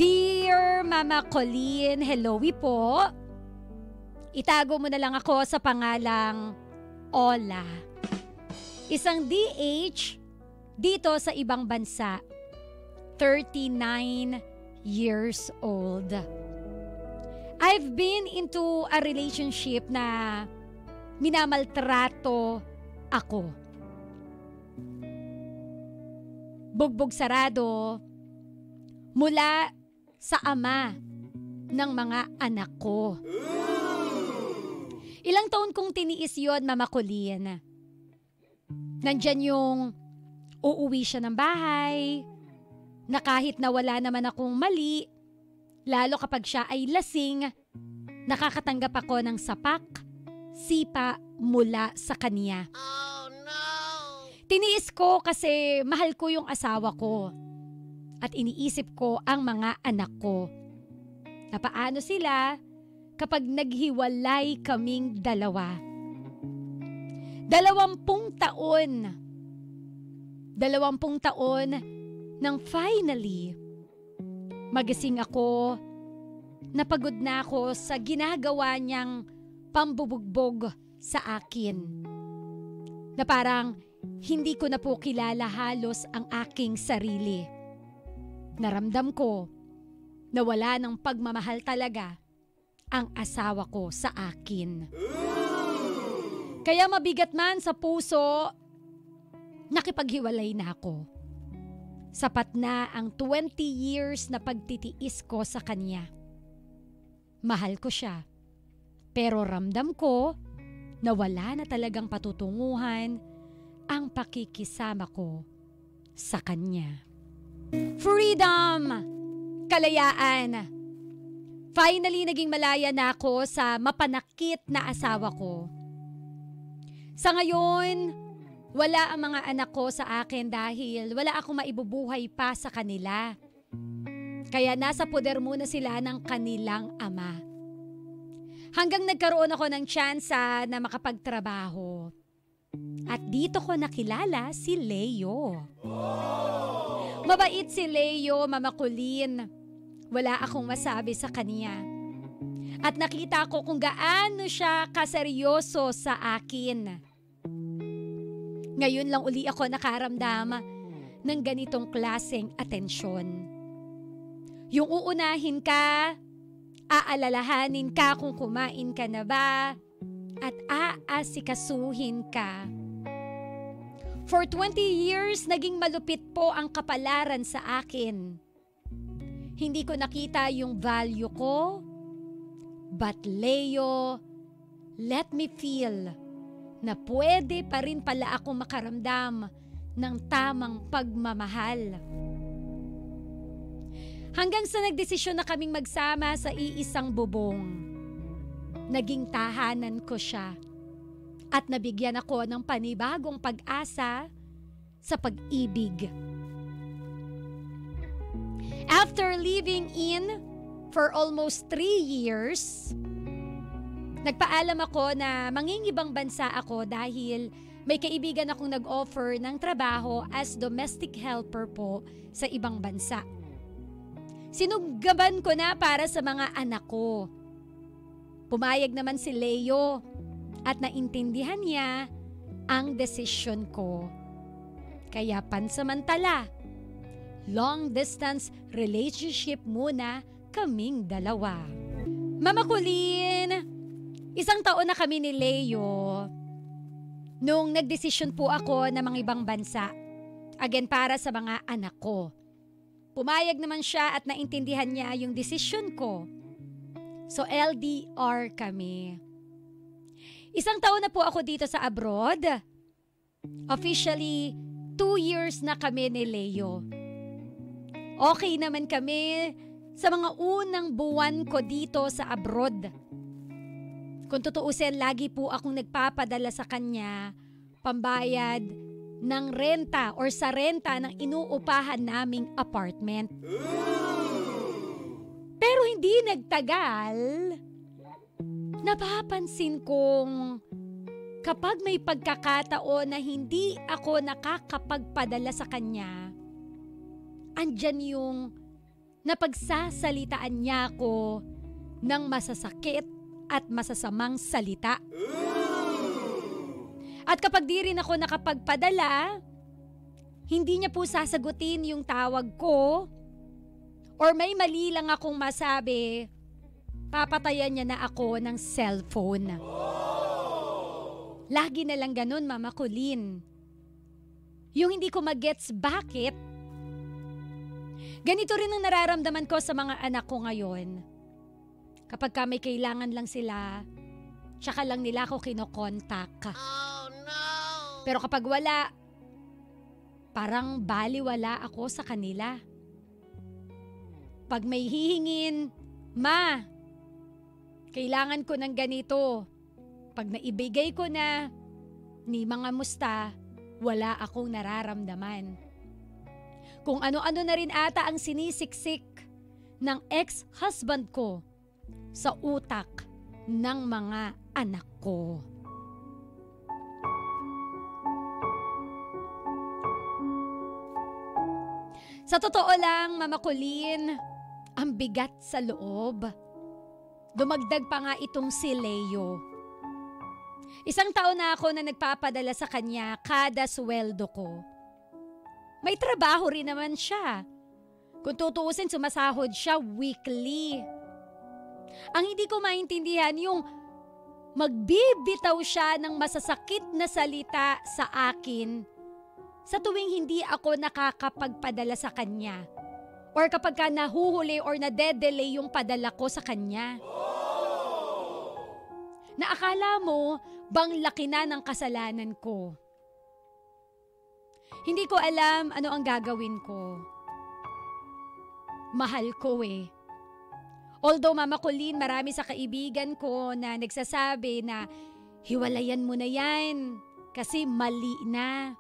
Dear Mama Colleen, helloy po. Itago mo na lang ako sa pangalang Ola. Isang DH dito sa ibang bansa. 39 years old. I've been into a relationship na minamaltrato ako. Bugbog sarado mula sa ama ng mga anak ko. Ilang taon kong tiniis yun, Mama Colleen. Nandyan yung uuwi siya ng bahay, na kahit na wala naman akong mali, lalo kapag siya ay lasing, nakakatanggap ako ng sapak, sipa mula sa kanya. Oh no! Tiniis ko kasi mahal ko yung asawa ko at iniisip ko ang mga anak ko. Na paano sila kapag naghiwalay kaming dalawa. 20 taon nang finally magising ako, napagod na ako sa ginagawa niyang pambubugbog sa akin. Na parang hindi ko na po kilala halos ang aking sarili. Naramdam ko na wala ng pagmamahal talaga ang asawa ko sa akin. Kaya mabigat man sa puso, nakipaghiwalay na ako. Sapat na ang 20 years na pagtitiis ko sa kanya. Mahal ko siya, pero ramdam ko na wala na talagang patutunguhan ang pakikisama ko sa kanya. Freedom! Kalayaan! Finally, naging malaya na ako sa mapanakit na asawa ko. Sa ngayon, wala ang mga anak ko sa akin dahil wala akong maibubuhay pa sa kanila. Kaya nasa poder muna sila ng kanilang ama. Hanggang nagkaroon ako ng tsansa na makapagtrabaho. At dito ko nakilala si Leo. Mabait si Leo, Mama Colleen. Wala akong masabi sa kanya. At nakita ko kung gaano siya kaseryoso sa akin. Ngayon lang uli ako nakaramdam ng ganitong klaseng atensyon. Yung uunahin ka, aalalahanin ka kung kumain ka na ba, at aasikasuhin ka. For 20 years, naging malupit po ang kapalaran sa akin. Hindi ko nakita yung value ko, but Leo, let me feel na pwede pa rin pala ako makaramdam ng tamang pagmamahal. Hanggang sa nagdesisyon na kaming magsama sa iisang bubong. Naging tahanan ko siya at nabigyan ako ng panibagong pag-asa sa pag-ibig. After living in for almost 3 years, nagpaalam ako na mangingibang bansa ako dahil may kaibigan akong nag-offer ng trabaho as domestic helper po sa ibang bansa. Sinugaban ko na para sa mga anak ko. Pumayag naman si Leo at naintindihan niya ang desisyon ko. Kaya pansamantala, long distance relationship muna kaming dalawa. Mama Colleen, 1 taon na kami ni Leo nung nagdesisyon po ako na ibang bansa. Again, para sa mga anak ko. Pumayag naman siya at naintindihan niya yung desisyon ko. So LDR kami. 1 taon na po ako dito sa abroad. Officially, 2 years na kami ni Leo. Okay naman kami sa mga unang buwan ko dito sa abroad. Kung tutuusin, lagi po akong nagpapadala sa kanya pambayad ng renta or sa renta ng inuupahan naming apartment. Pero hindi nagtagal, napapansin kong kapag may pagkakataon na hindi ako nakakapagpadala sa kanya, andyan yung na pagsasalitaan niya ako ng masasakit at masasamang salita. At kapag di rin ako nakapagpadala, hindi niya po sasagutin yung tawag ko, or may mali lang akong masabi, papatayan niya na ako ng cellphone. Lagi na lang ganun, Mama Colleen. Yung hindi ko magets bakit. Ganito rin ang nararamdaman ko sa mga anak ko ngayon. Kapag may kailangan lang sila, tsaka lang nila ako kinokontak. Oh no! Pero kapag wala, parang baliwala ako sa kanila. Pag may hihingin, Ma, kailangan ko ng ganito. Pag naibigay ko na, ni mga musta, wala akong nararamdaman. Kung ano-ano na rin ata ang sinisiksik ng ex-husband ko sa utak ng mga anak ko. Sa totoo lang, Mama Colleen, ang bigat sa loob. Dumagdag pa nga itong si Leo. Isang taon na ako na nagpapadala sa kanya kada sweldo ko. May trabaho rin naman siya. Kung tutuusin, sumasahod siya weekly. Ang hindi ko maintindihan yung magbibitaw siya ng masasakit na salita sa akin sa tuwing hindi ako nakakapagpadala sa kanya, or kapag ka nahuhuli or nade-delay yung padala ko sa kanya. Na akala mo bang laki na ng kasalanan ko. Hindi ko alam ano ang gagawin ko. Mahal ko eh. Although Mama Colleen, marami sa kaibigan ko na nagsasabi na hiwalayan mo na yan kasi mali na.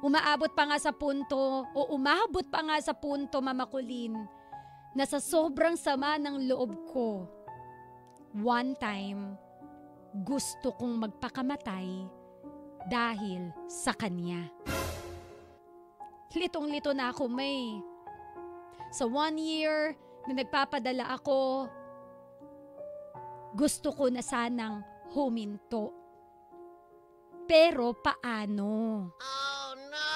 Umabot pa nga sa punto, Mama Colleen, na sa sobrang sama ng loob ko, one time, gusto kong magpakamatay dahil sa kanya. Litong-lito na ako, May. Sa 1 year na nagpapadala ako, gusto ko na sanang huminto. Pero paano? Oh no!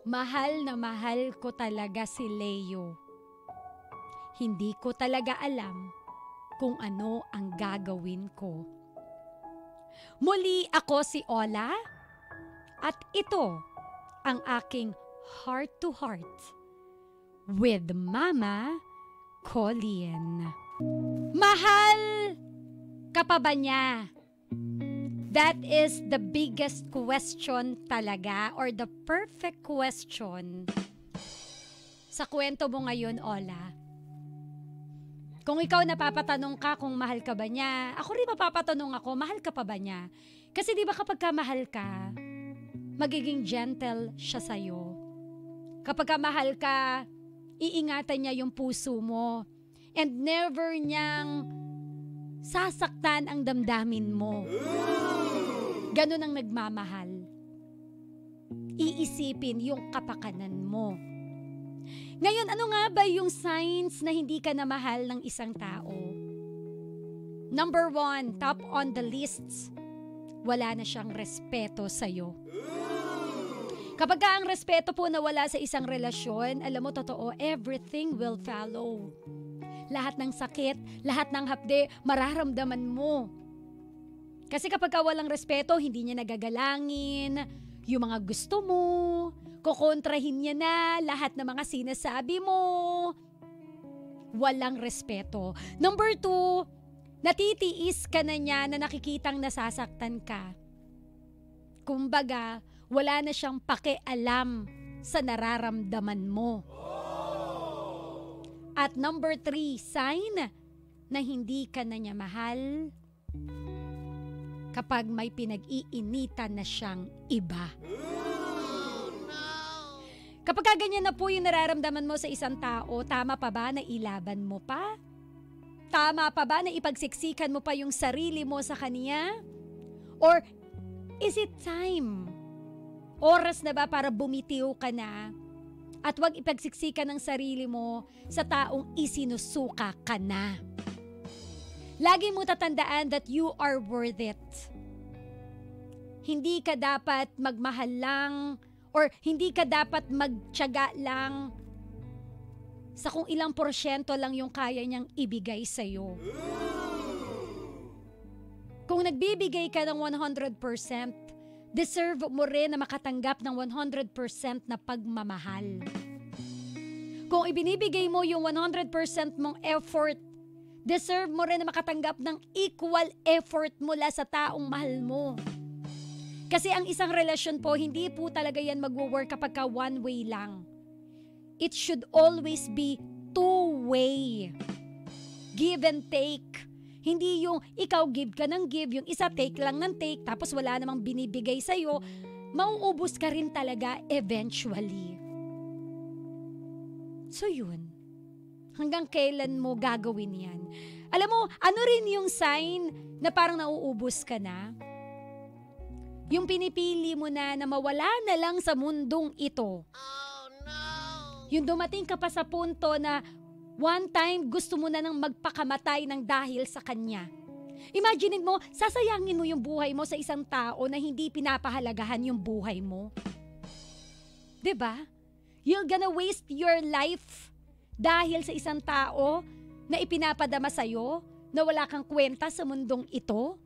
Mahal na mahal ko talaga si Leo. Hindi ko talaga alam kung ano ang gagawin ko. Muli ako si Ola at ito ang aking heart to heart with Mama Colleen. Mahal ka pa ba niya? That is the biggest question talaga, or the perfect question sa kwento mo ngayon, Ola. Kung ikaw napapatanong ka kung mahal ka ba niya, ako rin mapapatanong ako, mahal ka pa ba niya? Kasi di ba kapag ka mahal ka, magiging gentle siya sa'yo. Kapag ka mahal ka, iingatan niya yung puso mo and never niyang sasaktan ang damdamin mo. Ganon ang nagmamahal. Iisipin yung kapakanan mo. Ngayon, ano nga ba yung signs na hindi ka na mahal ng isang tao? Number 1, top on the lists, wala na siyang respeto sa'yo. Kapag ka ang respeto po nawala sa isang relasyon, alam mo, totoo, everything will follow. Lahat ng sakit, lahat ng hapde, mararamdaman mo. Kasi kapag ka walang respeto, hindi niya nagagalangin yung mga gusto mo, kukontrahin niya na lahat ng mga sinasabi mo. Walang respeto. Number 2, natitiis ka na niya na nakikitang nasasaktan ka. Kumbaga, wala na siyang pakialam sa nararamdaman mo. At number 3, sign na hindi ka na niya mahal kapag may pinag-iinitan na siyang iba. Kapag ganyan na po yung nararamdaman mo sa isang tao, tama pa ba na ilaban mo pa? Tama pa ba na ipagsiksikan mo pa yung sarili mo sa kanya? Or is it time? Oras na ba para bumitiw ka na At huwag ipagsiksikan ng sarili mo sa taong isinusuka ka na. Lagi mo tatandaan that you are worth it. Hindi ka dapat magmahal lang or hindi ka dapat magtiyaga lang sa kung ilang porsyento lang yung kaya niyang ibigay sa'yo. Kung nagbibigay ka ng 100%, deserve mo rin na makatanggap ng 100% na pagmamahal. Kung ibinibigay mo yung 100% mong effort, deserve mo rin na makatanggap ng equal effort mula sa taong mahal mo. Kasi ang isang relasyon po, hindi po talaga yan magwo-work kapag ka one way lang. It should always be two-way. Give and take. Hindi yung ikaw give ka ng give, yung isa take lang ng take, tapos wala namang binibigay sa'yo, mauubos ka rin talaga eventually. So yun, hanggang kailan mo gagawin yan? Alam mo, ano rin yung sign na parang nauubos ka na? Yung pinipili mo na mawala na lang sa mundong ito. Oh, no! Yung dumating ka pa sa punto na one time, gusto mo na nang magpakamatay ng dahil sa kanya. Imagine mo, sasayangin mo yung buhay mo sa isang tao na hindi pinapahalagahan yung buhay mo. 'Di ba? You're gonna waste your life dahil sa isang tao na ipinapadama sa'yo na wala kang kwenta sa mundong ito.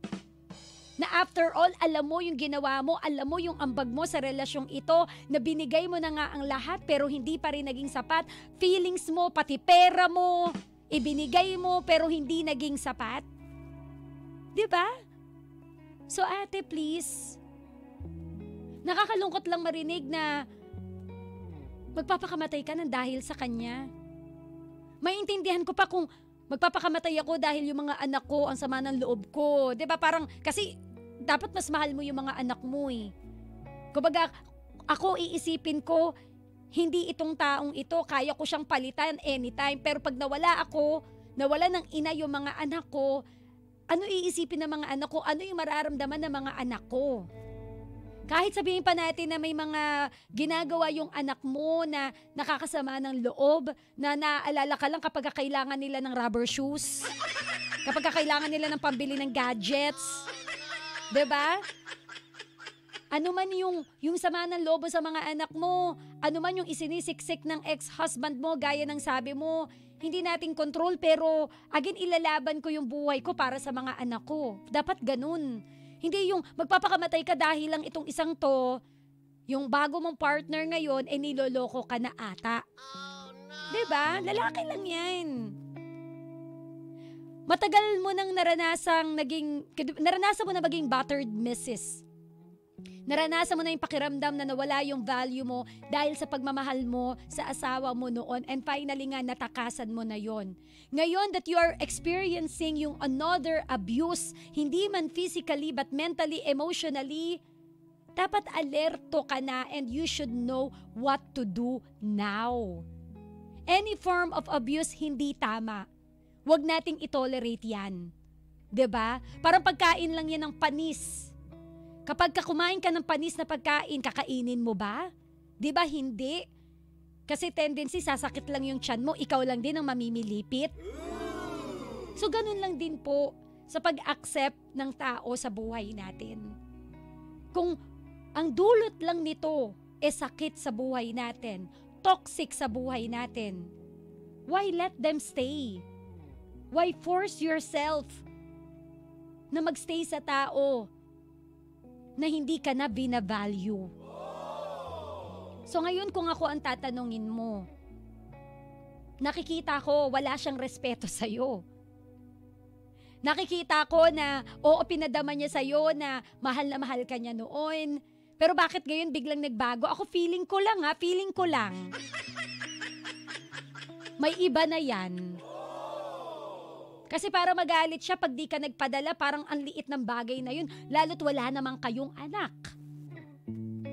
Na after all, alam mo yung ginawa mo, alam mo yung ambag mo sa relasyong ito, na binigay mo na nga ang lahat pero hindi pa rin naging sapat. Feelings mo, pati pera mo, ibinigay mo pero hindi naging sapat. Diba? So ate, please, nakakalungkot lang marinig na magpapakamatay ka ng dahil sa kanya. Maintindihan ko pa kung magpapakamatay ako dahil yung mga anak ko ang sama ng loob ko. Diba? Parang, kasi dapat mas mahal mo yung mga anak mo eh. Kumbaga, ako iisipin ko, hindi itong taong ito, kaya ko siyang palitan anytime. Pero pag nawala ako, nawala ng ina yung mga anak ko, ano iisipin ng mga anak ko? Ano yung mararamdaman ng mga anak ko? Kahit sabihin pa natin na may mga ginagawa yung anak mo na nakakasama ng loob, na naaalala ka lang kapag kailangan nila ng rubber shoes, kapag kailangan nila ng pambili ng gadgets, 'di ba? Ano man yung sama ng loob sa mga anak mo, ano man yung isinisiksik ng ex-husband mo, gaya ng sabi mo, hindi natin control pero again ilalaban ko yung buhay ko para sa mga anak ko. Dapat ganun. Hindi yung magpapakamatay ka dahil lang itong isang to, yung bago mong partner ngayon, niloloko ka na ata. Oh, no! 'Di ba? Lalaki lang yan. Matagal mo nang naranasan mo na maging battered missus. Naranasan mo na yung pakiramdam na nawala yung value mo dahil sa pagmamahal mo sa asawa mo noon, and finally nga natakasan mo na yon. Ngayon that you are experiencing yung another abuse, hindi man physically but mentally, emotionally, dapat alerto ka na and you should know what to do now. Any form of abuse hindi tama. Huwag nating itolerate yan. 'Di ba? Parang pagkain lang yan ng panis. Kapag kumain ka ng panis na pagkain, kakainin mo ba? 'Di ba hindi? Kasi tendency, sasakit lang yung tiyan mo, ikaw lang din ang mamimilipit. So ganun lang din po sa pag-accept ng tao sa buhay natin. Kung ang dulot lang nito sakit sa buhay natin, toxic sa buhay natin, why let them stay? Why force yourself na magstay sa tao na hindi ka na binavalue? So ngayon kung ako ang tatanungin mo, nakikita ko wala siyang respeto sa'yo. Nakikita ko na oo, pinadama niya sa'yo na mahal ka niya noon. Pero bakit ngayon biglang nagbago? Ako feeling ko lang. May iba na yan. Kasi para magalit siya pag di ka nagpadala, parang ang liit ng bagay na yun, lalo't wala namang kayong anak.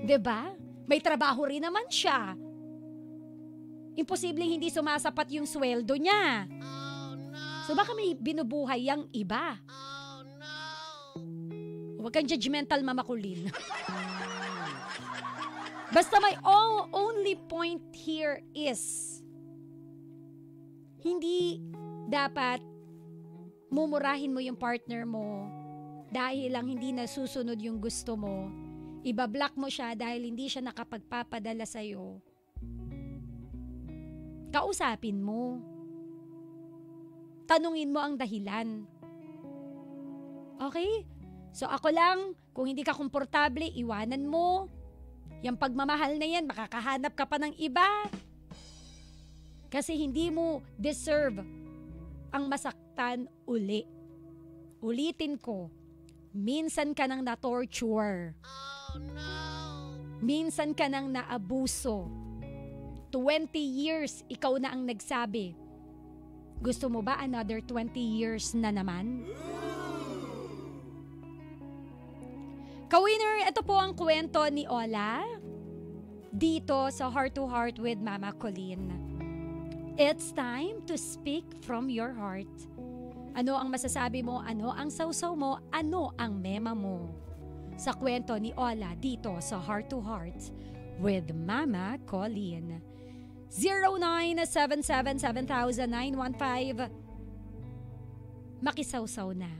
'Di ba? May trabaho rin naman siya. Imposibleng hindi sumasapat yung sweldo niya. Oh, no! So baka may binubuhay yang iba. Oh, no! Huwag kang judgmental, Mama Kulin. Basta my only point here is, hindi dapat mumurahin mo yung partner mo dahil lang hindi nasusunod yung gusto mo. Ibablock mo siya dahil hindi siya nakapagpapadala sa'yo. Kausapin mo. Tanungin mo ang dahilan. Okay? So ako lang, kung hindi ka komportable, iwanan mo. Yung pagmamahal na yan, makakahanap ka pa ng iba. Kasi hindi mo deserve ang masaktan uli. Ulitin ko, minsan ka nang na-torture. Oh no! Minsan ka nang naabuso. 20 years, ikaw na ang nagsabi. Gusto mo ba another 20 years na naman? Ka-winner, ito po ang kwento ni Ola dito sa Heart to Heart with Mama Colleen. It's time to speak from your heart. Ano ang masasabi mo? Ano ang sausaw mo? Ano ang mema mo? Sa kwento ni Ola dito sa Heart to Heart with Mama Colleen. 0977-7000-915. Makisawsaw na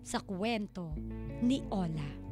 sa kwento ni Ola.